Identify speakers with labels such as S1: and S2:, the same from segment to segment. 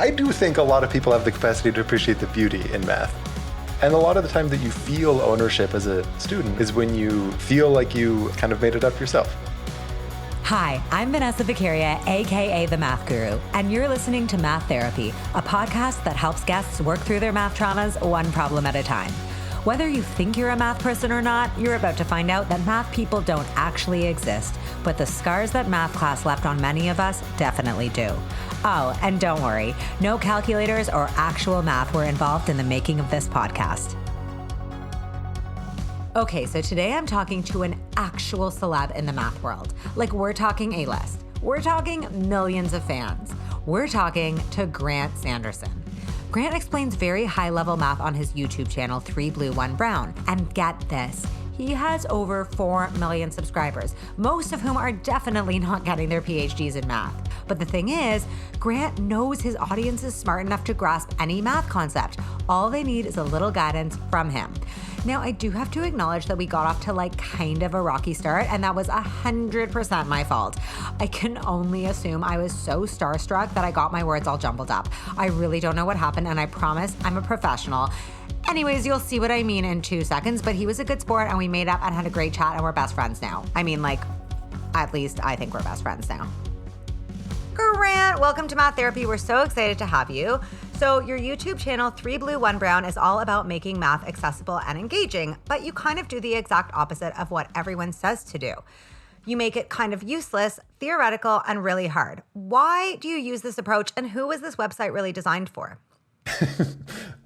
S1: I do think a lot of people have the capacity to appreciate the beauty in math. And a lot of the time that you feel ownership as a student is when you feel like you kind of made it up yourself.
S2: Hi, I'm Vanessa aka the Math Guru, and you're listening to Math Therapy, a podcast that helps guests work through their math traumas one problem at a time. Whether you think you're a math person or not, you're about to find out that math people don't actually exist, but the scars that math class left on many of us definitely do. Oh, and don't worry, no calculators or actual math were involved in the making of this podcast. Okay, so today I'm talking to an actual celeb in the math world. Like, we're talking A-list. We're talking millions of fans. We're talking to Grant Sanderson. Grant explains very high-level math on his YouTube channel, 3 Blue, 1 Brown. And get this, he has over 4 million subscribers, most of whom are definitely not getting their PhDs in math. But the thing is, Grant knows his audience is smart enough to grasp any math concept. All they need is a little guidance from him. Now, I do have to acknowledge that we got off to kind of a rocky start, and that was 100% my fault. I can only assume I was so starstruck that I got my words all jumbled up. I really don't know what happened, and I promise I'm a professional. Anyways, you'll see what I mean in 2 seconds, but he was a good sport, and we made up and had a great chat, and we're best friends now. I mean, at least I think we're best friends now. Grant, welcome to Math Therapy. We're so excited to have you. So your YouTube channel, 3 Blue, 1 Brown, is all about making math accessible and engaging, but you kind of do the exact opposite of what everyone says to do. You make it kind of useless, theoretical, and really hard. Why do you use this approach, and who is this website really designed for?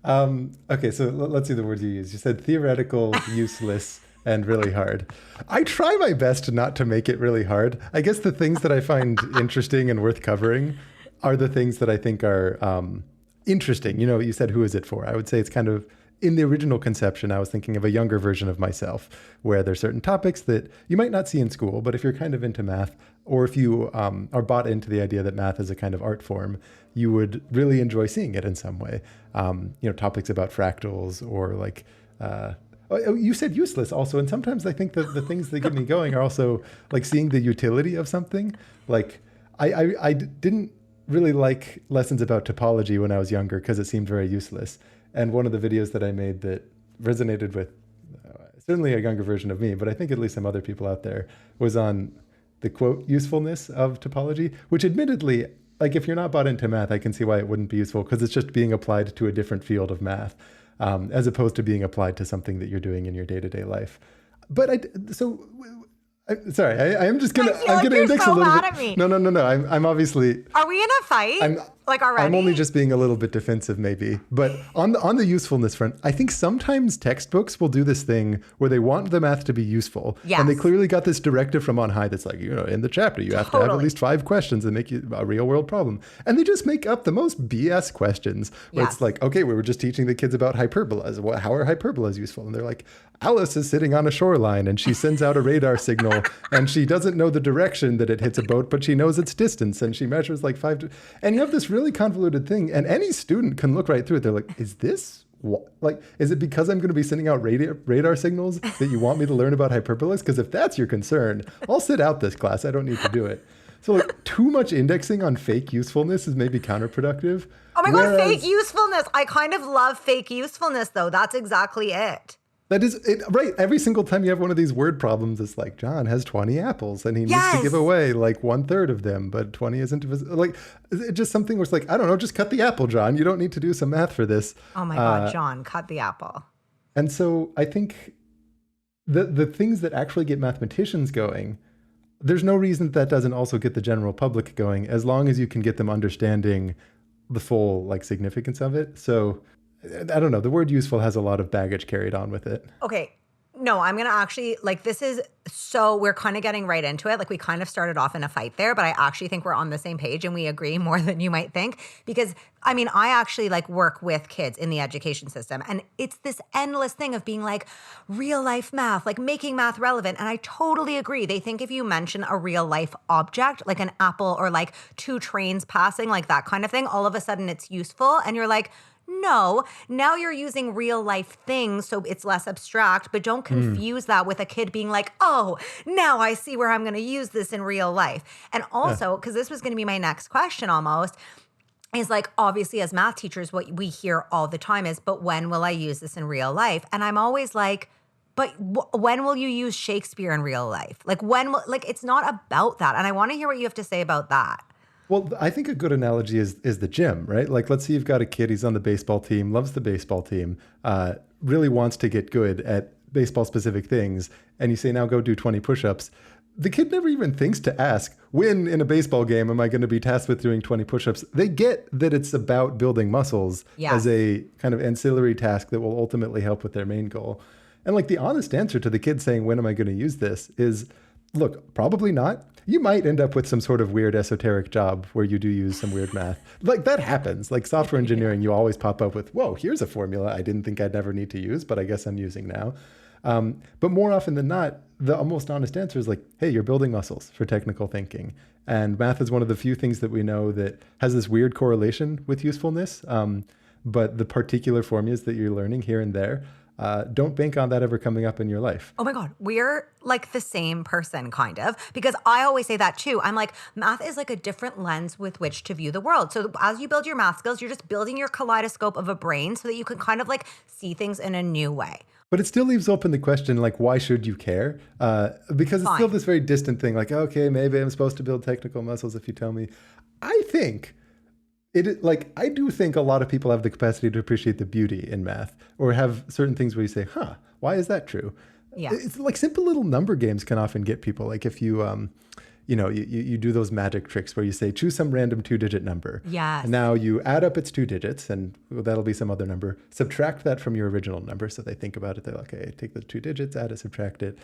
S1: Okay, so let's see the words you used. You said theoretical, useless, and really hard. I try my best not to make it really hard. I guess the things that I find interesting and worth covering are the things that I think are interesting. You know, you said, who is it for? I would say it's kind of, in the original conception, I was thinking of a younger version of myself, where there's certain topics that you might not see in school, but if you're kind of into math, or if you are bought into the idea that math is a kind of art form, you would really enjoy seeing it in some way. Topics about fractals or you said useless also. And sometimes I think that the things that get me going are also like seeing the utility of something. Like I didn't really like lessons about topology when I was younger because it seemed very useless. And one of the videos that I made that resonated with certainly a younger version of me, but I think at least some other people out there, was on the quote usefulness of topology, which admittedly, like if you're not bought into math, I can see why it wouldn't be useful because it's just being applied to a different field of math. As opposed to being applied to something that you're doing in your day-to-day life. But I'm gonna index a little bit. No. I'm obviously.
S2: Are we in a fight? Already?
S1: I'm only just being a little bit defensive, maybe. But on the usefulness front, I think sometimes textbooks will do this thing where they want the math to be useful,
S2: yes.
S1: And they clearly got this directive from on high that's like, in the chapter you have to have at least 5 questions and make you a real world problem, and they just make up the most BS questions where It's like, okay, we were just teaching the kids about hyperbolas. How are hyperbolas useful? And they're like, Alice is sitting on a shoreline and she sends out a radar signal and she doesn't know the direction that it hits a boat, but she knows its distance and she measures like 5 and you have this really convoluted thing, and any student can look right through it. They're like, is this is it because I'm going to be sending out radar signals that you want me to learn about hyperbolas? Because if that's your concern, I'll sit out this class. I don't need to do it. So too much indexing on fake usefulness is maybe counterproductive.
S2: Oh my God, fake usefulness. I kind of love fake usefulness though. That's exactly it.
S1: That is it, right. Every single time you have one of these word problems, it's like John has 20 apples and he needs to give away 1/3 of them, but 20 isn't it's just something where it's like, I don't know, just cut the apple, John. You don't need to do some math for this.
S2: Oh my God, John, cut the apple.
S1: And so I think the things that actually get mathematicians going, there's no reason that doesn't also get the general public going, as long as you can get them understanding the full significance of it. So I don't know. The word useful has a lot of baggage carried on with it.
S2: Okay. No, I'm going to actually, this is so, we're kind of getting right into it. We kind of started off in a fight there, but I actually think we're on the same page and we agree more than you might think. Because, I actually work with kids in the education system. And it's this endless thing of being real life math, making math relevant. And I totally agree. They think if you mention a real life object, like an apple or 2 trains passing, that kind of thing, all of a sudden it's useful. And you're like, no, now you're using real life things, so it's less abstract, but don't confuse that with a kid being like, oh, now I see where I'm going to use this in real life. And also, because this was going to be my next question almost, is like, obviously as math teachers, what we hear all the time is, but when will I use this in real life? And I'm always like, but when will you use Shakespeare in real life? Like like it's not about that. And I want to hear what you have to say about that.
S1: Well, I think a good analogy is the gym, right? Like, let's say you've got a kid, he's on the baseball team, loves the baseball team, really wants to get good at baseball specific things. And you say, now go do 20 push-ups. The kid never even thinks to ask, when in a baseball game am I going to be tasked with doing 20 push-ups? They get that it's about building muscles as a kind of ancillary task that will ultimately help with their main goal. And like the honest answer to the kid saying, when am I going to use this is, look, probably not. You might end up with some sort of weird esoteric job where you do use some weird math. Like that happens. Like software engineering, you always pop up with, whoa, here's a formula I didn't think I'd never need to use, but I guess I'm using now. But more often than not, the almost honest answer is like, hey, you're building muscles for technical thinking. And math is one of the few things that we know that has this weird correlation with usefulness. But the particular formulas that you're learning here and there, don't bank on that ever coming up in your life.
S2: Oh my God, we're like the same person, kind of, because I always say that too. I'm like, math is like a different lens with which to view the world. So as you build your math skills, you're just building your kaleidoscope of a brain so that you can kind of like see things in a new way.
S1: But it still leaves open the question, like, why should you care? Because it's still this very distant thing, like, okay, maybe I'm supposed to build technical muscles if you tell me. I think I do think a lot of people have the capacity to appreciate the beauty in math or have certain things where you say, why is that true?
S2: Yeah.
S1: It's like simple little number games can often get people. Like if you, you do those magic tricks where you say, choose some random 2-digit number.
S2: Yes.
S1: And now you add up its 2 digits and that'll be some other number. Subtract that from your original number. So they think about it. They're like, okay, take the 2 digits, add it, subtract it.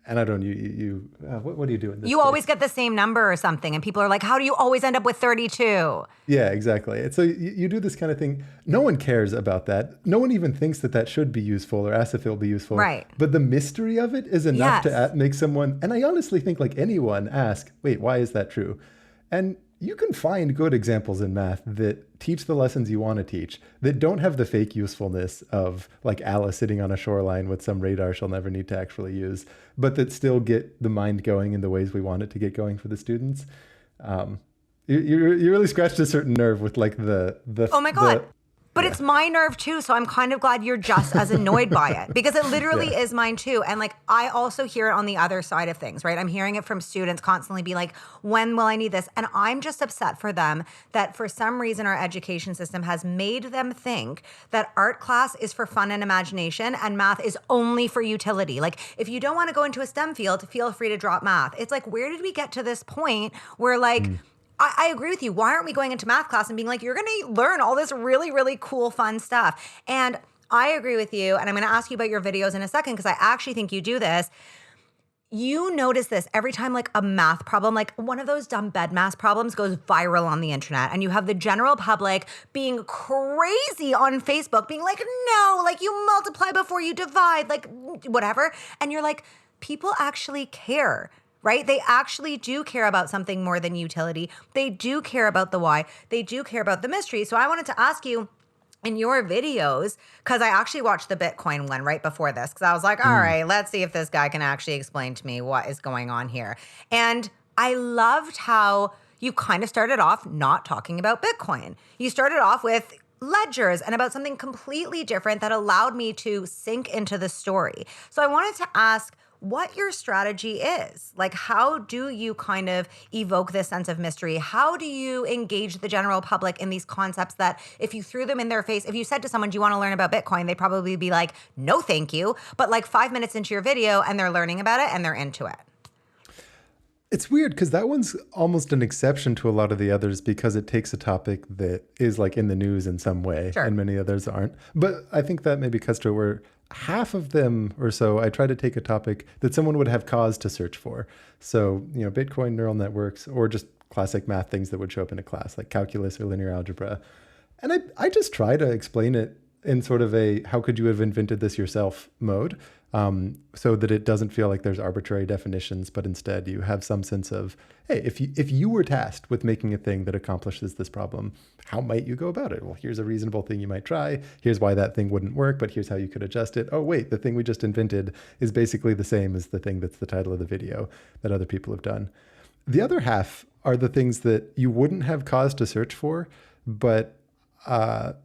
S1: And I don't know, what do you do in this
S2: You
S1: case?
S2: always get the same number or something. And people are like, how do you always end up with 32?
S1: Yeah, exactly. And so you do this kind of thing. No one cares about that. No one even thinks that should be useful or asks if it'll be useful.
S2: Right.
S1: But the mystery of it is enough to make someone, and I honestly think like anyone, ask, wait, why is that true? And you can find good examples in math that teach the lessons you want to teach, that don't have the fake usefulness of like Alice sitting on a shoreline with some radar she'll never need to actually use, but that still get the mind going in the ways we want it to get going for the students. You really scratched a certain nerve with like the
S2: oh my God. But it's my nerve too, so I'm kind of glad you're just as annoyed by it because it literally is mine too. And like I also hear it on the other side of things, right? I'm hearing it from students constantly be like, when will I need this? And I'm just upset for them that for some reason our education system has made them think that art class is for fun and imagination and math is only for utility. Like if you don't want to go into a STEM field, feel free to drop math. It's like, where did we get to this point where like, I agree with you. Why aren't we going into math class and being like, you're going to learn all this really, really cool, fun stuff? And I agree with you. And I'm going to ask you about your videos in a second because I actually think you do this. You notice this every time like a math problem, like one of those dumb bed math problems goes viral on the internet and you have the general public being crazy on Facebook, being like, no, like you multiply before you divide, like whatever. And you're like, people actually care. Right? They actually do care about something more than utility. They do care about the why. They do care about the mystery. So I wanted to ask you in your videos, because I actually watched the Bitcoin one right before this, because I was like, all right, let's see if this guy can actually explain to me what is going on here. And I loved how you kind of started off not talking about Bitcoin. You started off with ledgers and about something completely different that allowed me to sink into the story. So I wanted to ask what your strategy is. Like, how do you kind of evoke this sense of mystery? How do you engage the general public in these concepts that if you threw them in their face, if you said to someone, do you want to learn about Bitcoin? They'd probably be like, no, thank you. But like 5 minutes into your video and they're learning about it and they're into it.
S1: It's weird because that one's almost an exception to a lot of the others because it takes a topic that is like in the news in some way and many others aren't. But I think that maybe cuts to where half of them or so, I try to take a topic that someone would have cause to search for. So, Bitcoin, neural networks, or just classic math things that would show up in a class like calculus or linear algebra. And I just try to explain it in sort of a, how could you have invented this yourself mode, so that it doesn't feel like there's arbitrary definitions, but instead you have some sense of, hey, if you were tasked with making a thing that accomplishes this problem, how might you go about it? Well, here's a reasonable thing you might try. Here's why that thing wouldn't work, but here's how you could adjust it. Oh, wait, the thing we just invented is basically the same as the thing that's the title of the video that other people have done. the other half are the things that you wouldn't have cause to search for, but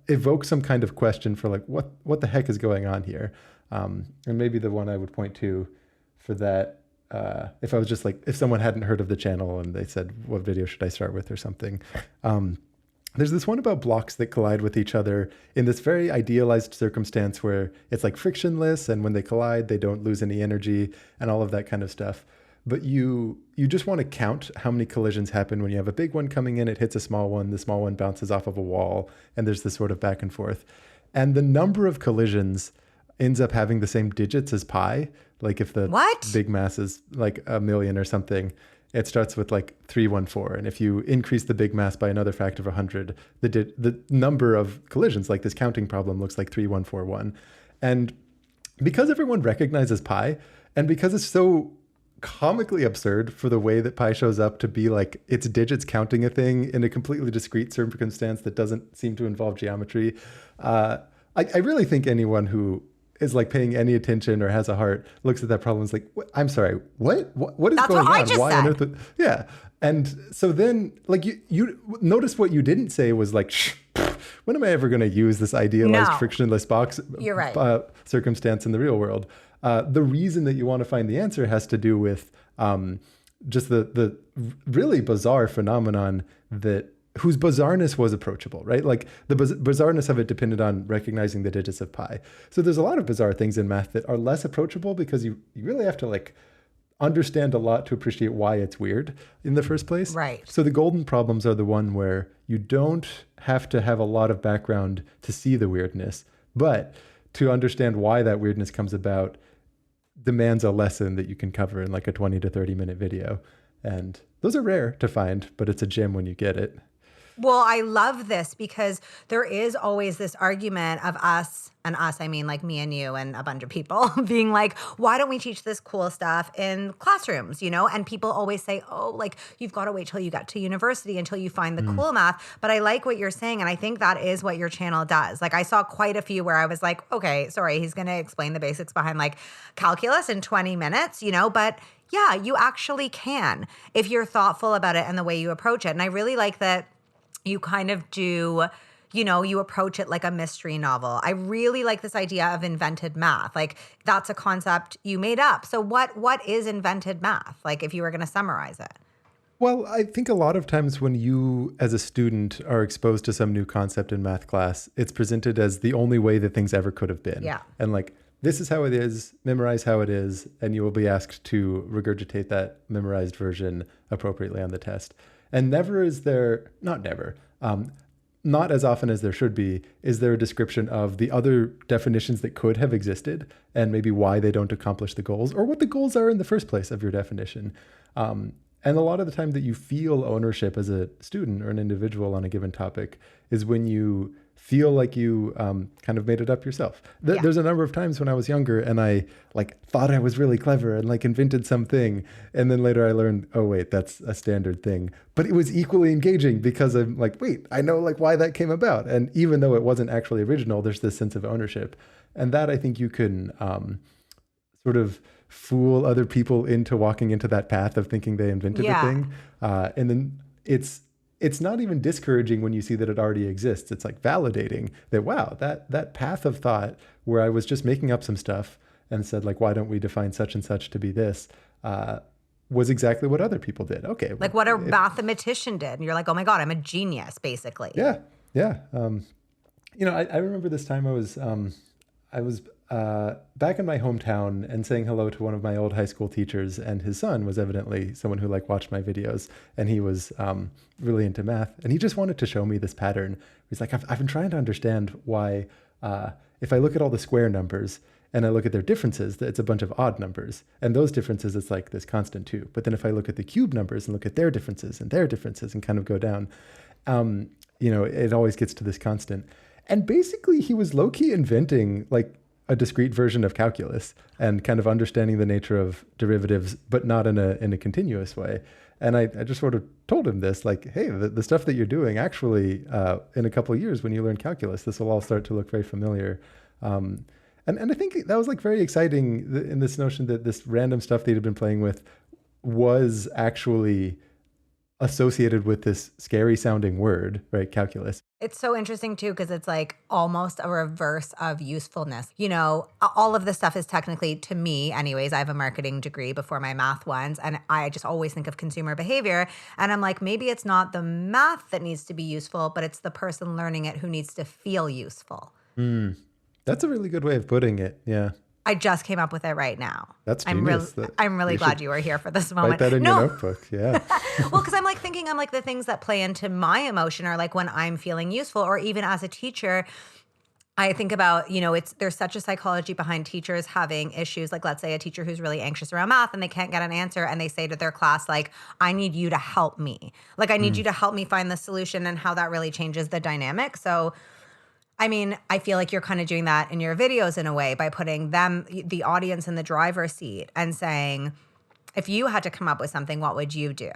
S1: evoke some kind of question for like, what the heck is going on here? And maybe the one I would point to for that, if I was just like, if someone hadn't heard of the channel and they said, what video should I start with or something? There's this one about blocks that collide with each other in this very idealized circumstance where it's like frictionless, and when they collide, they don't lose any energy and all of that kind of stuff. But you just want to count how many collisions happen when you have a big one coming in, it hits a small one, the small one bounces off of a wall, and there's this sort of back and forth. And the number of collisions ends up having the same digits as pi. Like if the big mass is like 1 million or something, it starts with like 314. And if you increase the big mass by another factor of 100, the number of collisions, like this counting problem, looks like 3141. And because everyone recognizes pi, and because it's so comically absurd for the way that pi shows up to be like its digits counting a thing in a completely discrete circumstance that doesn't seem to involve geometry, I really think anyone who is like paying any attention or has a heart looks at that problem and is like, I'm sorry, what is
S2: That's
S1: going
S2: what
S1: on?
S2: I just
S1: Why
S2: said.
S1: on earth? Yeah. And so then like you notice what you didn't say was like, when am I ever going to use this idealized frictionless box
S2: You're right.
S1: Circumstance in the real world? The reason that you want to find the answer has to do with just the really bizarre phenomenon whose bizarreness was approachable, right? Like the bizarreness of it depended on recognizing the digits of pi. So there's a lot of bizarre things in math that are less approachable because you really have to like understand a lot to appreciate why it's weird in the first place.
S2: Right.
S1: So the golden problems are the one where you don't have to have a lot of background to see the weirdness, but to understand why that weirdness comes about demands a lesson that you can cover in like a 20 to 30 minute video. And those are rare to find, but it's a gem when you get it.
S2: Well, I love this because there is always this argument of us, and us, I mean like me and you and a bunch of people being like, why don't we teach this cool stuff in classrooms, you know? And people always say, oh, like you've got to wait till you get to university until you find the cool math. But I like what you're saying. And I think that is what your channel does. Like I saw quite a few where I was like, okay, sorry, he's going to explain the basics behind like calculus in 20 minutes, you know? But yeah, you actually can if you're thoughtful about it and the way you approach it. And I really like that you kind of do, you know, you approach it like a mystery novel. I really like this idea of invented math. Like that's a concept you made up. So what is invented math? Like if you were going to summarize it.
S1: Well, I think a lot of times when you as a student are exposed to some new concept in math class, it's presented as the only way that things ever could have been.
S2: Yeah.
S1: And like, this is how it is, memorize how it is, and you will be asked to regurgitate that memorized version appropriately on the test. And never is there, not as often as there should be, is there a description of the other definitions that could have existed and maybe why they don't accomplish the goals or what the goals are in the first place of your definition. And a lot of the time that you feel ownership as a student or an individual on a given topic is when you feel like you kind of made it up yourself. There's a number of times when I was younger and I like thought I was really clever and like invented something. And then later I learned, oh wait, that's a standard thing. But it was equally engaging because I'm like, wait, I know like why that came about. And even though it wasn't actually original, there's this sense of ownership. And that I think you can sort of fool other people into walking into that path of thinking they invented the thing. And then it's not even discouraging when you see that it already exists. It's like validating that, wow, that path of thought where I was just making up some stuff and said like, why don't we define such and such to be this, was exactly what other people did. Okay.
S2: Like what a mathematician did. And you're like, oh my God, I'm a genius, basically.
S1: Yeah. Yeah. You know, I remember this time I was back in my hometown and saying hello to one of my old high school teachers, and his son was evidently someone who like watched my videos, and he was really into math, and he just wanted to show me this pattern. He's like, I've been trying to understand why if I look at all the square numbers and I look at their differences, it's a bunch of odd numbers, and those differences, it's like this constant too. But then if I look at the cube numbers and look at their differences and kind of go down, you know, it always gets to this constant. And basically he was low-key inventing like a discrete version of calculus and kind of understanding the nature of derivatives, but not in a continuous way. And I just sort of told him this, like, hey, the stuff that you're doing actually, in a couple of years when you learn calculus, this will all start to look very familiar. And I think that was like very exciting in this notion that this random stuff that he'd been playing with was actually associated with this scary sounding word, right? Calculus.
S2: It's so interesting too, because it's like almost a reverse of usefulness. You know, all of this stuff is technically, to me, anyways, I have a marketing degree before my math ones, and I just always think of consumer behavior. And I'm like, maybe it's not the math that needs to be useful, but it's the person learning it who needs to feel useful.
S1: That's a really good way of putting it. Yeah.
S2: I just came up with it right now.
S1: That's genius.
S2: I'm really glad you were here for this moment.
S1: Write that in your notebook. Yeah.
S2: Well, because I'm like thinking, I'm like the things that play into my emotion are like when I'm feeling useful, or even as a teacher, I think about, you know, there's such a psychology behind teachers having issues. Like, let's say a teacher who's really anxious around math and they can't get an answer, and they say to their class, like, I need you to help me. Like, I need you to help me find the solution, and how that really changes the dynamic. So, I mean, I feel like you're kind of doing that in your videos in a way by putting them, the audience, in the driver's seat and saying, if you had to come up with something, what would you do?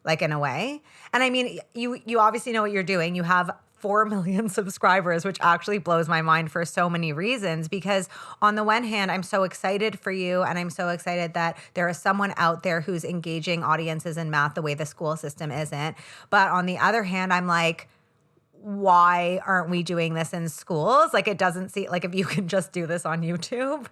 S2: Like, in a way. And I mean, you obviously know what you're doing. You have 4 million subscribers, which actually blows my mind for so many reasons, because on the one hand, I'm so excited for you, and I'm so excited that there is someone out there who's engaging audiences in math the way the school system isn't. But on the other hand, I'm like, why aren't we doing this in schools? Like, it doesn't seem like if you can just do this on YouTube.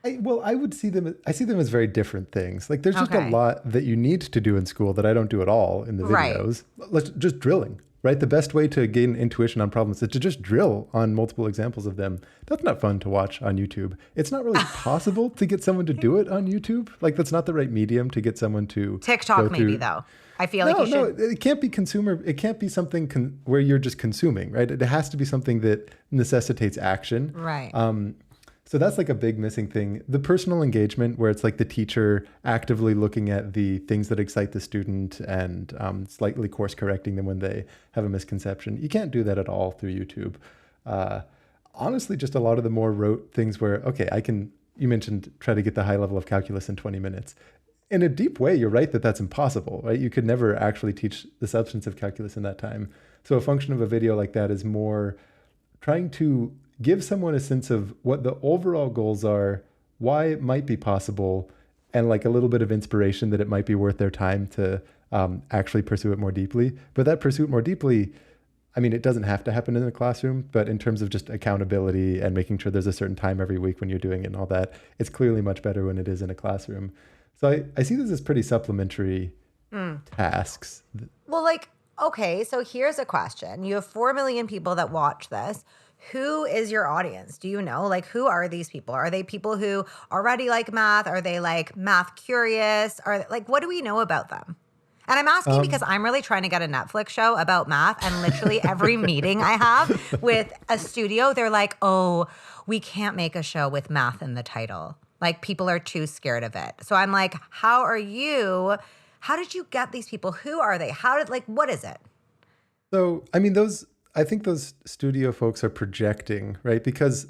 S1: I see them as very different things. Like, there's just a lot that you need to do in school that I don't do at all in the videos. Right. Just drilling, right? The best way to gain intuition on problems is to just drill on multiple examples of them. That's not fun to watch on YouTube. It's not really possible to get someone to do it on YouTube. Like, that's not the right medium to get someone to
S2: TikTok maybe, though. I feel like you should.
S1: No, it can't be consumer. It can't be something where you're just consuming, right? It has to be something that necessitates action.
S2: Right.
S1: So that's like a big missing thing. The personal engagement, where it's like the teacher actively looking at the things that excite the student and slightly course correcting them when they have a misconception. You can't do that at all through YouTube. Honestly, just a lot of the more rote things where, okay, you mentioned try to get the high level of calculus in 20 minutes. In a deep way, you're right that that's impossible, right? You could never actually teach the substance of calculus in that time. So a function of a video like that is more trying to give someone a sense of what the overall goals are, why it might be possible, and like a little bit of inspiration that it might be worth their time to actually pursue it more deeply. But that pursuit more deeply, I mean, it doesn't have to happen in the classroom, but in terms of just accountability and making sure there's a certain time every week when you're doing it and all that, it's clearly much better when it is in a classroom. So I see this as pretty supplementary tasks.
S2: Well, like, okay, so here's a question. You have 4 million people that watch this. Who is your audience? Do you know? Like, who are these people? Are they people who already like math? Are they like math curious? Are like, what do we know about them? And I'm asking because I'm really trying to get a Netflix show about math, and literally every meeting I have with a studio, they're like, oh, we can't make a show with math in the title. Like, people are too scared of it. So I'm like, how did you get these people? Who are they? What is it?
S1: So, I mean, I think those studio folks are projecting, right? Because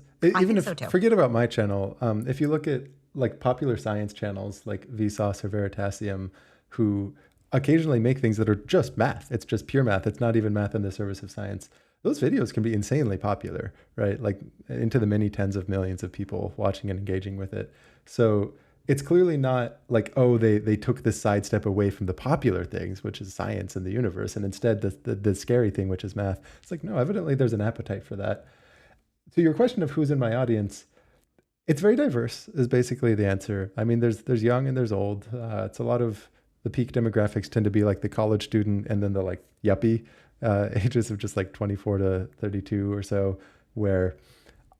S1: forget about my channel. If you look at like popular science channels like Vsauce or Veritasium, who occasionally make things that are just math. It's just pure math. It's not even math in the service of science. Those videos can be insanely popular, right? Like into the many tens of millions of people watching and engaging with it. So it's clearly not like, oh, they took this sidestep away from the popular things, which is science and the universe, and instead the scary thing, which is math. It's like, no, evidently there's an appetite for that. To your question of who's in my audience, it's very diverse is basically the answer. I mean, there's young and there's old. It's a lot of the peak demographics tend to be like the college student and then the like yuppie ages of just like 24 to 32 or so, where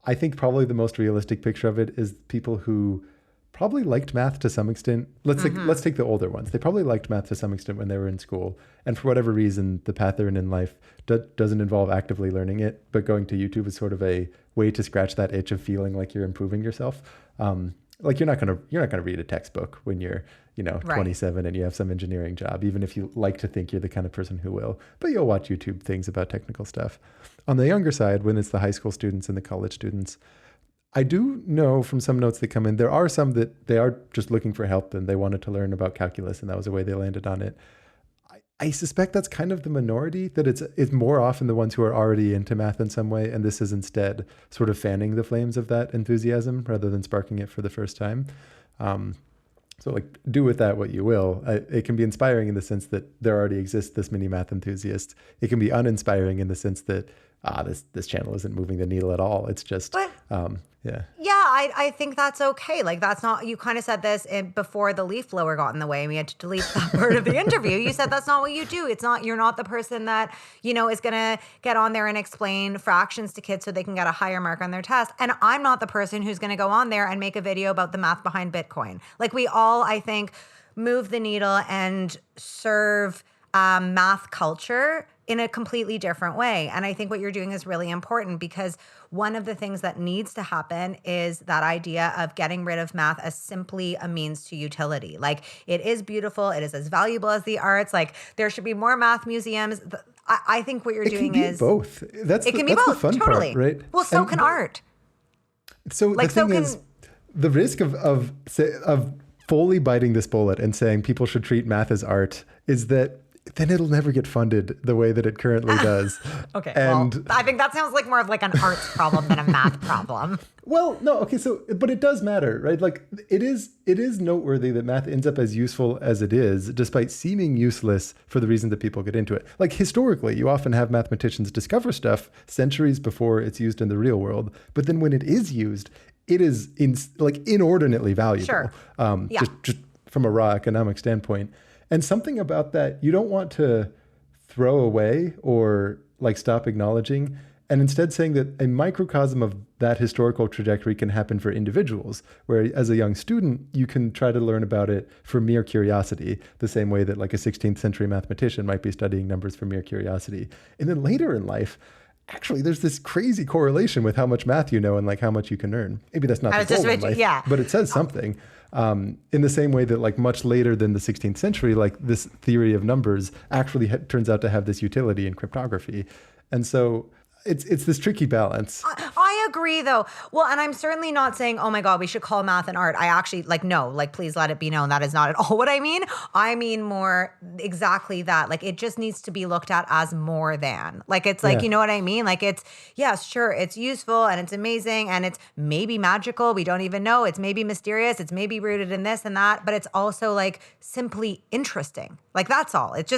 S1: I think probably the most realistic picture of it is people who probably liked math to some extent. Let's take the older ones. They probably liked math to some extent when they were in school. And for whatever reason, the path they're in life doesn't involve actively learning it, but going to YouTube is sort of a way to scratch that itch of feeling like you're improving yourself. Like you're not gonna read a textbook when you're 27 and you have some engineering job, even if you like to think you're the kind of person who will. But you'll watch YouTube things about technical stuff. On the younger side, when it's the high school students and the college students, I do know from some notes that come in, there are some that they are just looking for help and they wanted to learn about calculus, and that was the way they landed on it. I suspect that's kind of the minority, that it's more often the ones who are already into math in some way, and this is instead sort of fanning the flames of that enthusiasm rather than sparking it for the first time. So like do with that what you will. It can be inspiring in the sense that there already exists this many math enthusiasts. It can be uninspiring in the sense that this channel isn't moving the needle at all. It's just yeah.
S2: Yeah, I think that's okay. Like that's not, you kind of said this before the leaf blower got in the way and we had to delete that part of the interview. You said that's not what you do. It's not, you're not the person that, is going to get on there and explain fractions to kids so they can get a higher mark on their test. And I'm not the person who's going to go on there and make a video about the math behind Bitcoin. Like we all, I think, move the needle and serve math culture in a completely different way. And I think what you're doing is really important because one of the things that needs to happen is that idea of getting rid of math as simply a means to utility. Like it is beautiful. It is as valuable as the arts. Like there should be more math museums. I think what you're doing is
S1: both. That's
S2: it can be
S1: both.
S2: both.
S1: The fun
S2: Totally.
S1: part, right?
S2: Well, so can art.
S1: So
S2: like,
S1: the thing is, the risk of fully biting this bullet and saying people should treat math as art is that then it'll never get funded the way that it currently does.
S2: Okay,
S1: and
S2: well, I think that sounds like more of like an arts problem than a math problem.
S1: Well, no, okay, so but it does matter, right? Like it is noteworthy that math ends up as useful as it is, despite seeming useless for the reason that people get into it. Like historically, you often have mathematicians discover stuff centuries before it's used in the real world, but then when it is used, it is inordinately valuable.
S2: Sure.
S1: Just from a raw economic standpoint. And something about that you don't want to throw away or like stop acknowledging, and instead saying that a microcosm of that historical trajectory can happen for individuals, where as a young student, you can try to learn about it for mere curiosity, the same way that like a 16th century mathematician might be studying numbers for mere curiosity. And then later in life, actually, there's this crazy correlation with how much math you know and like how much you can earn. Maybe that's not the goal in life, but it says something. In the same way that like much later than the 16th century, like this theory of numbers actually turns out to have this utility in cryptography. And so it's this tricky balance.
S2: I agree though. Well, and I'm certainly not saying, oh my God, we should call math an art. I actually please let it be known that is not at all what I mean. I mean more exactly that. Like it just needs to be looked at as more than. Like it's like, you know what I mean? Like it's, yes, sure, it's useful and it's amazing and it's maybe magical. We don't even know. It's maybe mysterious. It's maybe rooted in this and that, but it's also like simply interesting. Like that's all. It's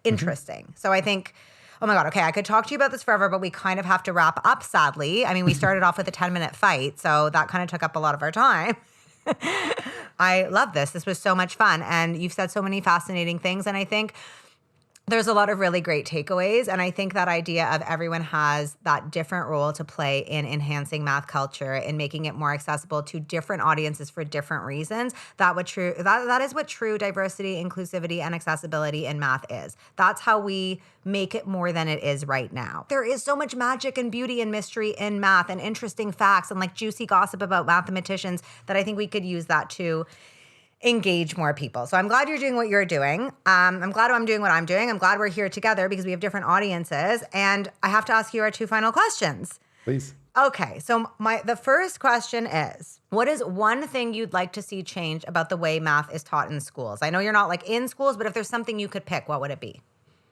S2: interesting. Mm-hmm. So I think, oh my God, okay, I could talk to you about this forever, but we kind of have to wrap up, sadly. I mean, we started off with a 10-minute fight, so that kind of took up a lot of our time. I love this. This was so much fun, and you've said so many fascinating things, and I think there's a lot of really great takeaways, and I think that idea of everyone has that different role to play in enhancing math culture and making it more accessible to different audiences for different reasons, that is what true diversity, inclusivity, and accessibility in math is. That's how we make it more than it is right now. There is so much magic and beauty and mystery in math and interesting facts and like juicy gossip about mathematicians that I think we could use that to engage more people. So I'm glad you're doing what you're doing. I'm glad I'm doing what I'm doing. I'm glad we're here together because we have different audiences. And I have to ask you our two final questions.
S1: Please.
S2: Okay. So the first question is, what is one thing you'd like to see change about the way math is taught in schools? I know you're not like in schools, but if there's something you could pick, what would it be?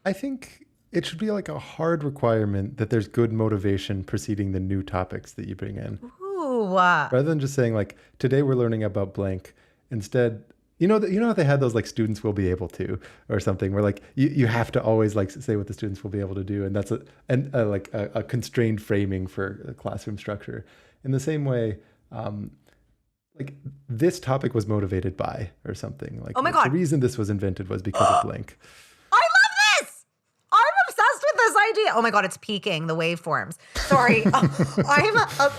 S1: I think it should be like a hard requirement that there's good motivation preceding the new topics that you bring in.
S2: Ooh.
S1: Rather than just saying like, today we're learning about blank. Instead, you know how they had those like students will be able to or something where like you have to always like say what the students will be able to do, and that's a constrained framing for a classroom structure. In the same way, like this topic was motivated by or something like.
S2: Oh my God!
S1: The reason this was invented was because of blank.
S2: I love this. I'm obsessed with this idea. Oh my God, it's peaking the waveforms. Sorry.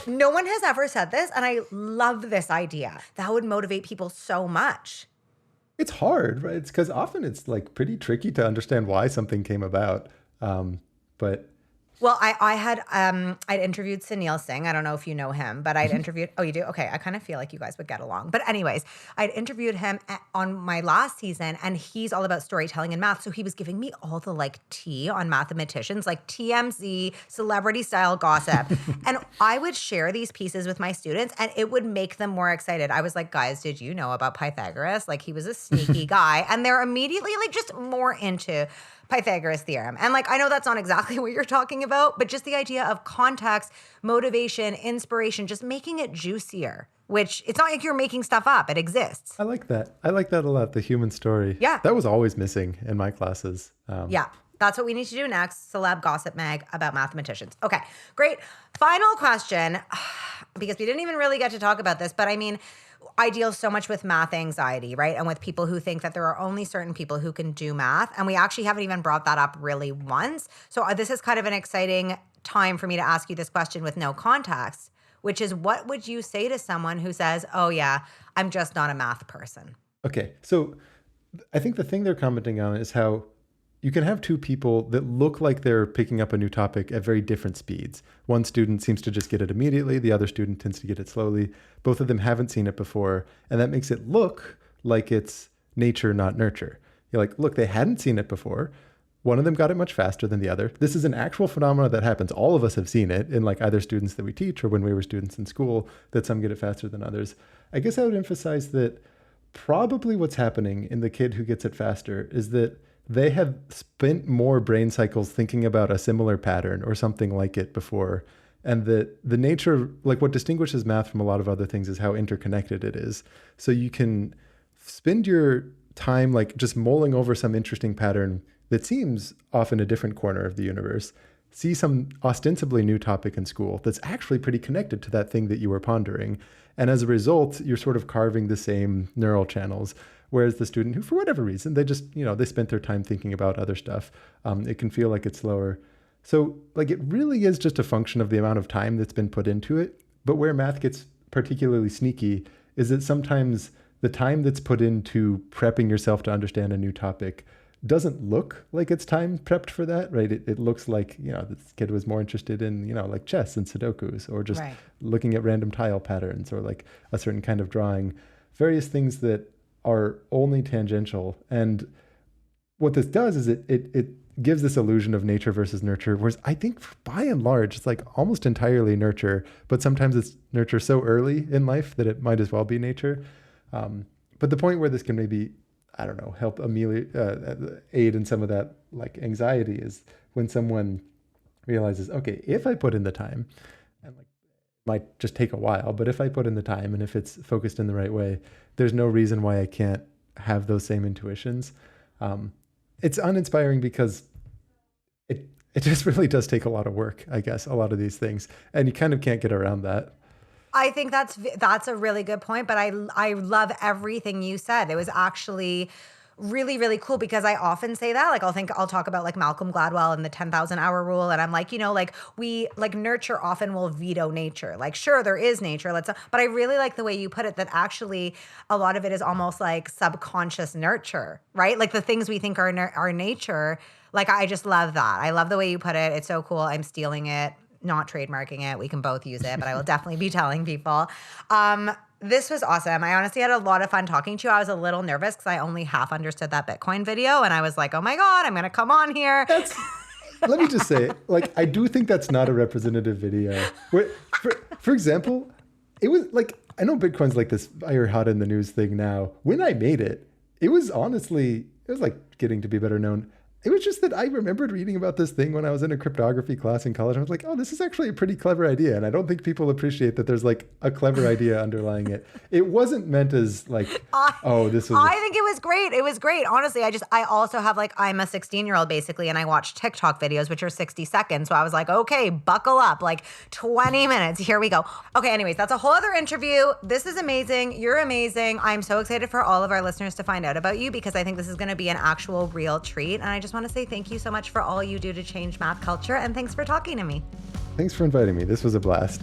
S2: No one has ever said this, and I love this idea. That would motivate people so much.
S1: It's hard, right? It's because often it's like pretty tricky to understand why something came about. But
S2: well, I'd interviewed Sunil Singh. I don't know if you know him, but I'd interviewed, oh, you do? Okay. I kind of feel like you guys would get along. But anyways, I'd interviewed him on my last season, and he's all about storytelling and math. So he was giving me all the like tea on mathematicians, like TMZ, celebrity style gossip. And I would share these pieces with my students and it would make them more excited. I was like, guys, did you know about Pythagoras? Like he was a sneaky guy. And they're immediately like just more into Pythagoras theorem. And like, I know that's not exactly what you're talking about, but just the idea of context, motivation, inspiration, just making it juicier, which it's not like you're making stuff up. It exists.
S1: I like that. I like that a lot. The human story.
S2: Yeah.
S1: That was always missing in my classes.
S2: Yeah. That's what we need to do next. Celeb Gossip Mag about mathematicians. Okay, great. Final question, because we didn't even really get to talk about this, but I mean, I deal so much with math anxiety, right? And with people who think that there are only certain people who can do math. And we actually haven't even brought that up really once. So this is kind of an exciting time for me to ask you this question with no context, which is, what would you say to someone who says, oh yeah, I'm just not a math person?
S1: Okay, so I think the thing they're commenting on is how you can have two people that look like they're picking up a new topic at very different speeds. One student seems to just get it immediately. The other student tends to get it slowly. Both of them haven't seen it before. And that makes it look like it's nature, not nurture. You're like, look, they hadn't seen it before. One of them got it much faster than the other. This is an actual phenomenon that happens. All of us have seen it in like either students that we teach or when we were students in school, that some get it faster than others. I guess I would emphasize that probably what's happening in the kid who gets it faster is that they have spent more brain cycles thinking about a similar pattern or something like it before. And that the nature, like what distinguishes math from a lot of other things is how interconnected it is. So you can spend your time like just mulling over some interesting pattern that seems off in a different corner of the universe, see some ostensibly new topic in school that's actually pretty connected to that thing that you were pondering. And as a result, you're sort of carving the same neural channels. Whereas the student who, for whatever reason, they just, they spent their time thinking about other stuff, it can feel like it's slower. So like it really is just a function of the amount of time that's been put into it. But where math gets particularly sneaky is that sometimes the time that's put into prepping yourself to understand a new topic doesn't look like it's time prepped for that, right? It looks like, this kid was more interested in, like chess and Sudokus, or just looking at random tile patterns, or like a certain kind of drawing, various things that are only tangential. And what this does is it gives this illusion of nature versus nurture, whereas I think by and large, it's like almost entirely nurture, but sometimes it's nurture so early in life that it might as well be nature. But the point where this can maybe, I don't know, help aid in some of that like anxiety is when someone realizes, okay, if I put in the time, and like might just take a while, but if I put in the time and if it's focused in the right way, there's no reason why I can't have those same intuitions. It's uninspiring because it just really does take a lot of work, I guess, a lot of these things, and you kind of can't get around that.
S2: I think that's a really good point, but I love everything you said. It was actually really, really cool because I often say that, like I'll talk about like Malcolm Gladwell and the 10,000 hour rule. And I'm like, nurture often will veto nature. Like, sure, there is nature. But I really like the way you put it, that actually a lot of it is almost like subconscious nurture, right? Like the things we think are nature. Like, I just love that. I love the way you put it. It's so cool. I'm stealing it, not trademarking it. We can both use it, but I will definitely be telling people. This was awesome. I honestly had a lot of fun talking to you. I was a little nervous because I only half understood that Bitcoin video. And I was like, oh my God, I'm going to come on here.
S1: Let me just say, like, I do think that's not a representative video. For example, it was like, I know Bitcoin's like this fire hot in the news thing now. When I made it, it was like getting to be better known. It was just that I remembered reading about this thing when I was in a cryptography class in college. I was like, oh, this is actually a pretty clever idea. And I don't think people appreciate that there's like a clever idea underlying it. It wasn't meant as like, this was...
S2: I think it was great. It was great. Honestly, I also have like, I'm a 16-year-old basically, and I watch TikTok videos, which are 60 seconds. So I was like, okay, buckle up, like 20 minutes. Here we go. Okay, anyways, that's a whole other interview. This is amazing. You're amazing. I'm so excited for all of our listeners to find out about you because I think this is going to be an actual real treat. And I just want to say thank you so much for all you do to change math culture, and thanks for talking to me.
S1: Thanks for inviting me. This was a blast.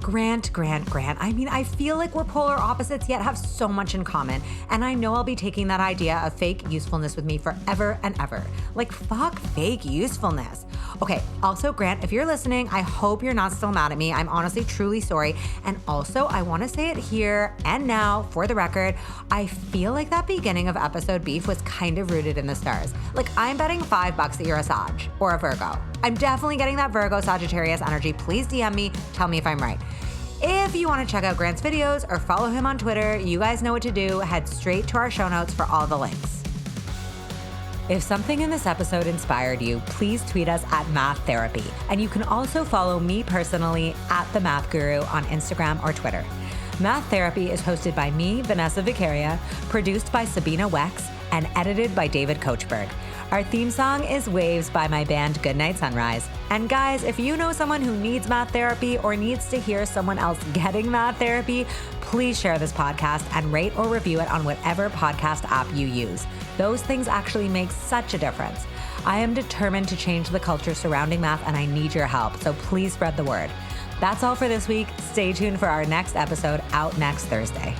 S2: Grant. I mean, I feel like we're polar opposites yet have so much in common. And I know I'll be taking that idea of fake usefulness with me forever and ever. Like, fuck fake usefulness. Okay, also, Grant, if you're listening, I hope you're not still mad at me. I'm honestly truly sorry. And also, I want to say it here and now for the record, I feel like that beginning of episode beef was kind of rooted in the stars. Like, I'm betting $5 that you're a Sag or a Virgo. I'm definitely getting that Virgo Sagittarius energy. Please DM me. Tell me if I'm right. If you want to check out Grant's videos or follow him on Twitter, you guys know what to do. Head straight to our show notes for all the links. If something in this episode inspired you, please tweet us at Math Therapy. And you can also follow me personally at The Math Guru on Instagram or Twitter. Math Therapy is hosted by me, Vanessa Vicaria, produced by Sabina Wex, and edited by David Kochberg. Our theme song is Waves by my band Goodnight Sunrise. And guys, if you know someone who needs math therapy or needs to hear someone else getting math therapy, please share this podcast and rate or review it on whatever podcast app you use. Those things actually make such a difference. I am determined to change the culture surrounding math, and I need your help, so please spread the word. That's all for this week. Stay tuned for our next episode out next Thursday.